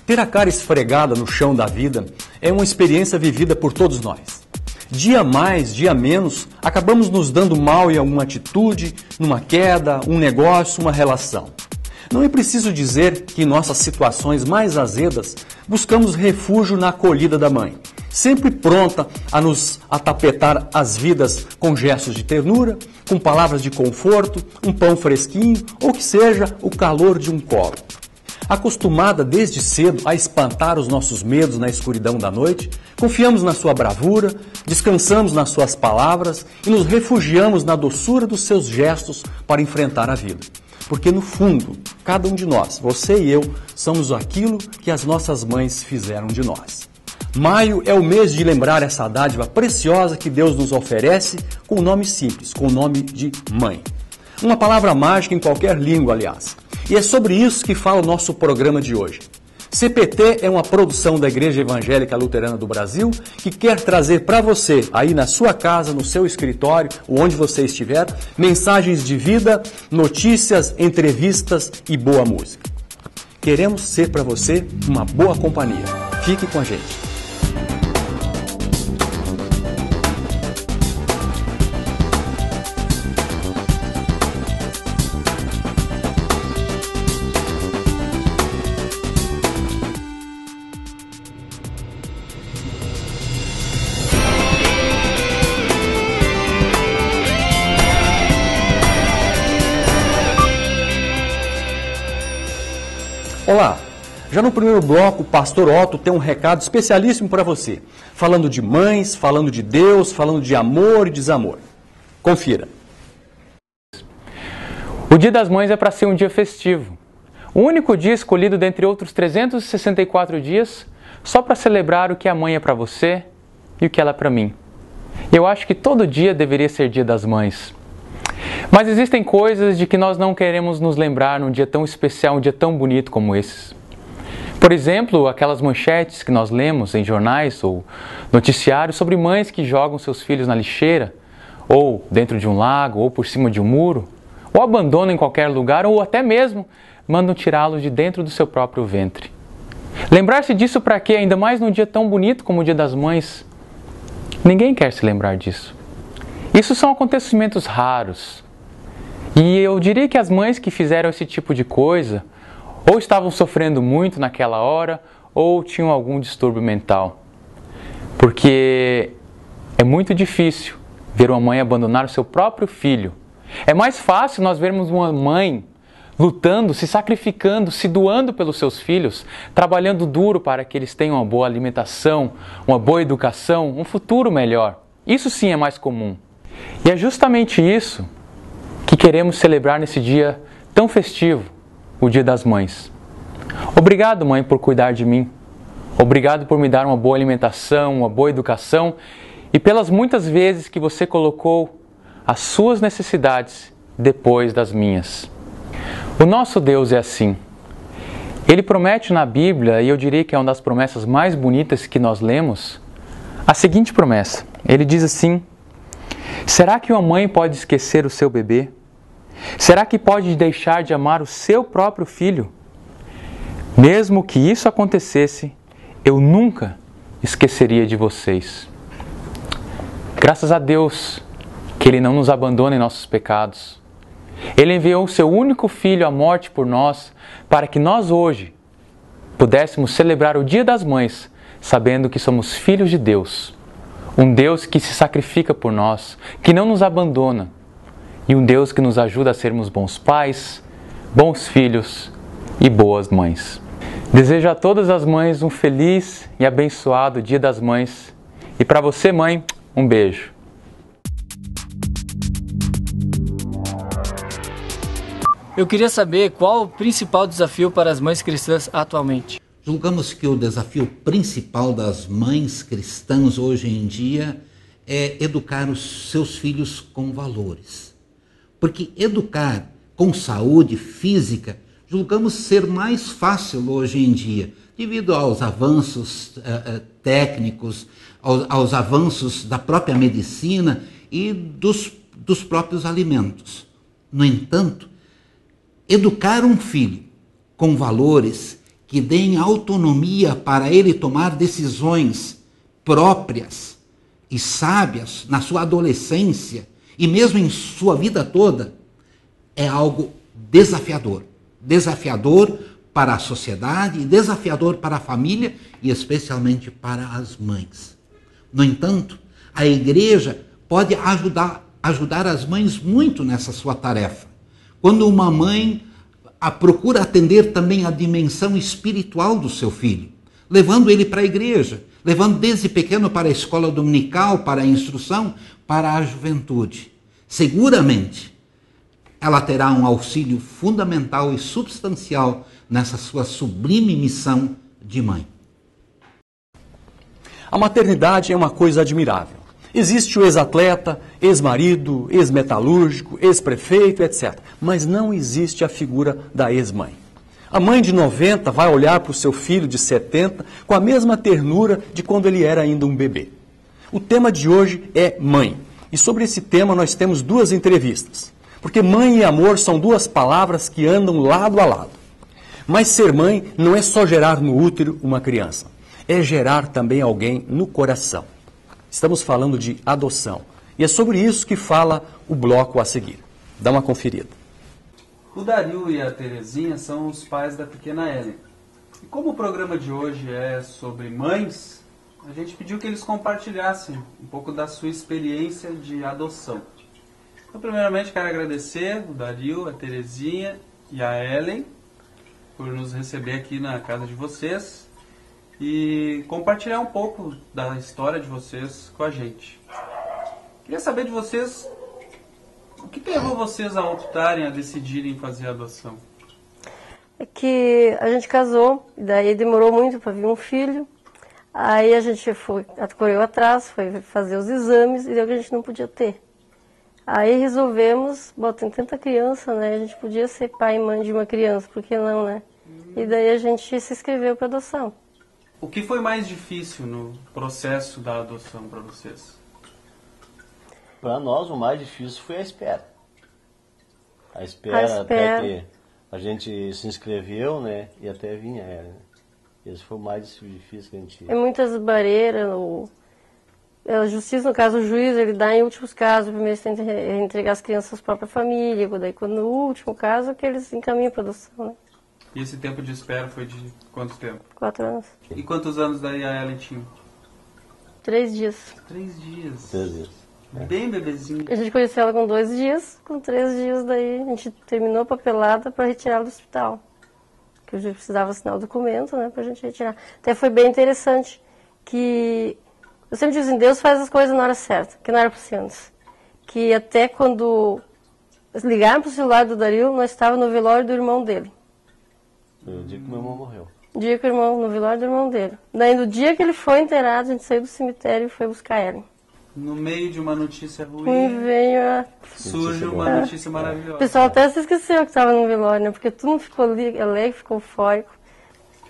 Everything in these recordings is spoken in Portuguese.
Ter a cara esfregada no chão da vida é uma experiência vivida por todos nós. Dia mais, dia menos, acabamos nos dando mal em alguma atitude, numa queda, um negócio, uma relação. Não é preciso dizer que em nossas situações mais azedas buscamos refúgio na acolhida da mãe, sempre pronta a nos atapetar as vidas com gestos de ternura, com palavras de conforto, um pão fresquinho ou que seja o calor de um colo. Acostumada desde cedo a espantar os nossos medos na escuridão da noite, confiamos na sua bravura, descansamos nas suas palavras e nos refugiamos na doçura dos seus gestos para enfrentar a vida. Porque no fundo, cada um de nós, você e eu, somos aquilo que as nossas mães fizeram de nós. Maio é o mês de lembrar essa dádiva preciosa que Deus nos oferece com um nome simples, com o nome de mãe. Uma palavra mágica em qualquer língua, aliás. E é sobre isso que fala o nosso programa de hoje. CPT é uma produção da Igreja Evangélica Luterana do Brasil que quer trazer para você, aí na sua casa, no seu escritório, ou onde você estiver, mensagens de vida, notícias, entrevistas e boa música. Queremos ser para você uma boa companhia. Fique com a gente. Olá! Já no primeiro bloco, o pastor Otto tem um recado especialíssimo para você, falando de mães, falando de Deus, falando de amor e desamor. Confira. O Dia das Mães é para ser um dia festivo. O único dia escolhido dentre outros 364 dias só para celebrar o que a mãe é para você e o que ela é para mim. Eu acho que todo dia deveria ser Dia das Mães. Mas existem coisas de que nós não queremos nos lembrar num dia tão especial, um dia tão bonito como esses. Por exemplo, aquelas manchetes que nós lemos em jornais ou noticiários sobre mães que jogam seus filhos na lixeira, ou dentro de um lago, ou por cima de um muro, ou abandonam em qualquer lugar, ou até mesmo mandam tirá-los de dentro do seu próprio ventre. Lembrar-se disso para quê? Ainda mais num dia tão bonito como o Dia das Mães. Ninguém quer se lembrar disso. Isso são acontecimentos raros. E eu diria que as mães que fizeram esse tipo de coisa ou estavam sofrendo muito naquela hora ou tinham algum distúrbio mental. Porque é muito difícil ver uma mãe abandonar o seu próprio filho. É mais fácil nós vermos uma mãe lutando, se sacrificando, se doando pelos seus filhos, trabalhando duro para que eles tenham uma boa alimentação, uma boa educação, um futuro melhor. Isso sim é mais comum. E é justamente isso que queremos celebrar nesse dia tão festivo, o Dia das Mães. Obrigado, mãe, por cuidar de mim. Obrigado por me dar uma boa alimentação, uma boa educação e pelas muitas vezes que você colocou as suas necessidades depois das minhas. O nosso Deus é assim. Ele promete na Bíblia, e eu diria que é uma das promessas mais bonitas que nós lemos, a seguinte promessa. Ele diz assim: será que uma mãe pode esquecer o seu bebê? Será que pode deixar de amar o seu próprio filho? Mesmo que isso acontecesse, eu nunca esqueceria de vocês. Graças a Deus que Ele não nos abandona em nossos pecados. Ele enviou o seu único filho à morte por nós, para que nós hoje pudéssemos celebrar o Dia das Mães, sabendo que somos filhos de Deus. Um Deus que se sacrifica por nós, que não nos abandona. E um Deus que nos ajuda a sermos bons pais, bons filhos e boas mães. Desejo a todas as mães um feliz e abençoado Dia das Mães. E para você, mãe, um beijo. Eu queria saber qual o principal desafio para as mães cristãs atualmente. Julgamos que o desafio principal das mães cristãs hoje em dia é educar os seus filhos com valores. Porque educar com saúde física, julgamos ser mais fácil hoje em dia, devido aos avanços técnicos, aos avanços da própria medicina e dos próprios alimentos. No entanto, educar um filho com valores que deem autonomia para ele tomar decisões próprias e sábias na sua adolescência e mesmo em sua vida toda, é algo desafiador. Desafiador para a sociedade e desafiador para a família e especialmente para as mães. No entanto, a igreja pode ajudar as mães muito nessa sua tarefa. Quando uma mãe procura atender também a dimensão espiritual do seu filho, levando ele para a igreja, levando desde pequeno para a escola dominical, para a instrução, para a juventude. Seguramente, ela terá um auxílio fundamental e substancial nessa sua sublime missão de mãe. A maternidade é uma coisa admirável. Existe o ex-atleta, ex-marido, ex-metalúrgico, ex-prefeito, etc. Mas não existe a figura da ex-mãe. A mãe de 90 vai olhar para o seu filho de 70 com a mesma ternura de quando ele era ainda um bebê. O tema de hoje é mãe. E sobre esse tema nós temos duas entrevistas. Porque mãe e amor são duas palavras que andam lado a lado. Mas ser mãe não é só gerar no útero uma criança. É gerar também alguém no coração. Estamos falando de adoção. E é sobre isso que fala o bloco a seguir. Dá uma conferida. O Dario e a Terezinha são os pais da pequena Ellen. E como o programa de hoje é sobre mães, a gente pediu que eles compartilhassem um pouco da sua experiência de adoção. Então, primeiramente, quero agradecer o Dario, a Terezinha e a Ellen por nos receber aqui na casa de vocês e compartilhar um pouco da história de vocês com a gente. Queria saber de vocês, o que levou vocês a optarem, a decidirem fazer a adoção? É que a gente casou, e daí demorou muito para vir um filho, aí a gente correu atrás, foi fazer os exames e deu que a gente não podia ter. Aí resolvemos, tem tanta criança, né? A gente podia ser pai e mãe de uma criança, por que não, né? E daí a gente se inscreveu para adoção. O que foi mais difícil no processo da adoção para vocês? Para nós, o mais difícil foi a espera. A espera até que a gente se inscreveu, né? E até vinha ela, né? Esse foi o mais difícil que a gente... É muitas barreiras, a justiça, no caso o juiz, ele dá em últimos casos, primeiro tem que entregar as crianças às próprias famílias, daí quando no último caso é que eles encaminham para adoção, né? E esse tempo de espera foi de quanto tempo? 4 anos. E quantos anos daí a Ellen tinha? 3 dias. 3 dias. 3 dias. Bem bebezinho. A gente conheceu ela com 2 dias, com 3 dias daí a gente terminou a papelada para retirá-la do hospital. Que a gente precisava assinar o documento, né, pra gente retirar. Até foi bem interessante, que eu sempre digo assim, Deus faz as coisas na hora certa, que não era para ser antes. Que até quando ligaram pro celular do Dario, nós estávamos no velório do irmão dele. Foi o dia que meu irmão morreu. O dia que o irmão, no velório do irmão dele. Daí no dia que ele foi enterrado, a gente saiu do cemitério e foi buscar ele. No meio de uma notícia ruim, surge uma notícia maravilhosa. O pessoal até se esqueceu que estava no velório, né? Porque todo mundo ficou ali, alegre, ficou eufórico.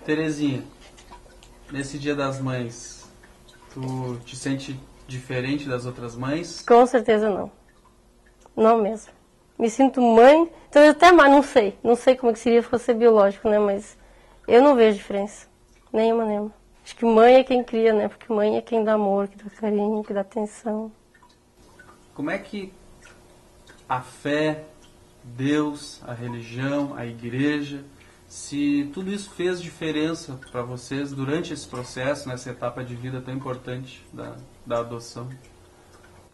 Terezinha, nesse Dia das Mães, tu te sente diferente das outras mães? Com certeza não. Não mesmo. Me sinto mãe, então eu até mais, não sei como que seria se fosse biológico, né? Mas eu não vejo diferença. Nenhuma. Acho que mãe é quem cria, né? Porque mãe é quem dá amor, que dá carinho, que dá atenção. Como é que a fé, Deus, a religião, a igreja, se tudo isso fez diferença para vocês durante esse processo, nessa etapa de vida tão importante da adoção?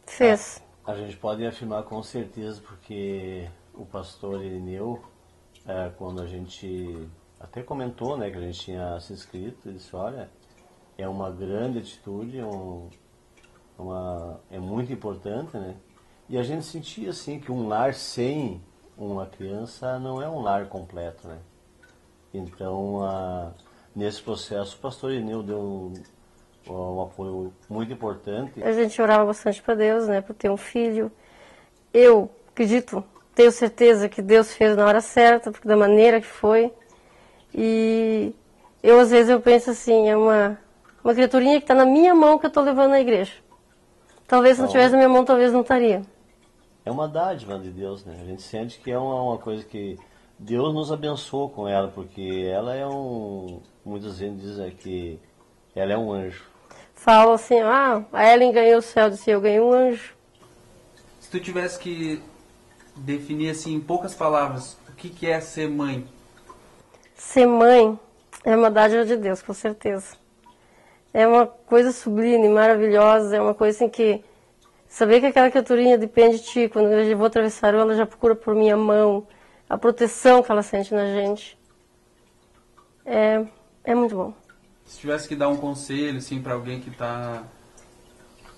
Fez. A gente pode afirmar com certeza, porque o pastor Irineu, quando a gente até comentou, né, que a gente tinha se inscrito, ele disse, olha, é uma grande atitude, é muito importante, né? E a gente sentia assim que um lar sem uma criança não é um lar completo, né? Então, nesse processo, o pastor Irineu deu um apoio muito importante. A gente orava bastante para Deus, né, para ter um filho. Eu acredito, tenho certeza que Deus fez na hora certa, porque da maneira que foi. E às vezes eu penso assim, é uma criaturinha que está na minha mão que eu estou levando na igreja. Talvez se não tivesse na minha mão, talvez não estaria. É uma dádiva de Deus, né? A gente sente que é uma coisa que Deus nos abençoou com ela, porque ela é muitas vezes dizem que ela é um anjo. Falam assim, a Ellen ganhou o céu, disse, eu ganhei um anjo. Se tu tivesse que definir assim em poucas palavras, o que é ser mãe? Ser mãe é uma dádiva de Deus, com certeza. É uma coisa sublime, maravilhosa, é uma coisa assim que... Saber que aquela criaturinha depende de ti, quando eu vou atravessar a rua, ela já procura por minha mão, a proteção que ela sente na gente. É muito bom. Se tivesse que dar um conselho assim, para alguém que está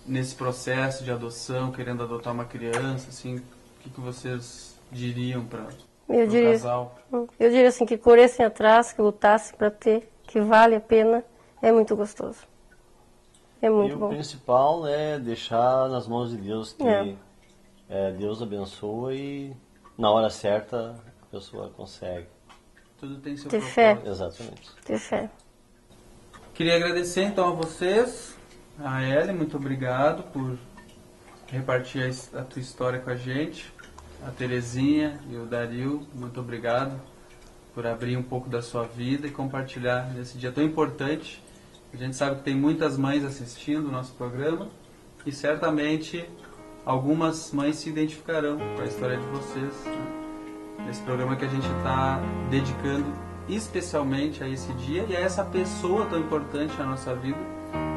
nesse processo de adoção, querendo adotar uma criança, assim, o que vocês diriam para o casal? Eu diria assim, que corressem atrás, que lutassem para ter, que vale a pena, é muito gostoso. É muito bom. O principal é deixar nas mãos de Deus, que Deus abençoa e na hora certa a pessoa consegue. Tudo tem seu ter propósito. fé. Exatamente. Ter fé. Queria agradecer então a vocês, a Ellen, muito obrigado por repartir a tua história com a gente, a Terezinha e o Dario, muito obrigado por abrir um pouco da sua vida e compartilhar nesse dia tão importante. A gente sabe que tem muitas mães assistindo o nosso programa e certamente algumas mães se identificarão com a história de vocês, né? Nesse programa que a gente está dedicando especialmente a esse dia e a essa pessoa tão importante na nossa vida,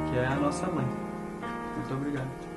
que é a nossa mãe. Muito obrigado.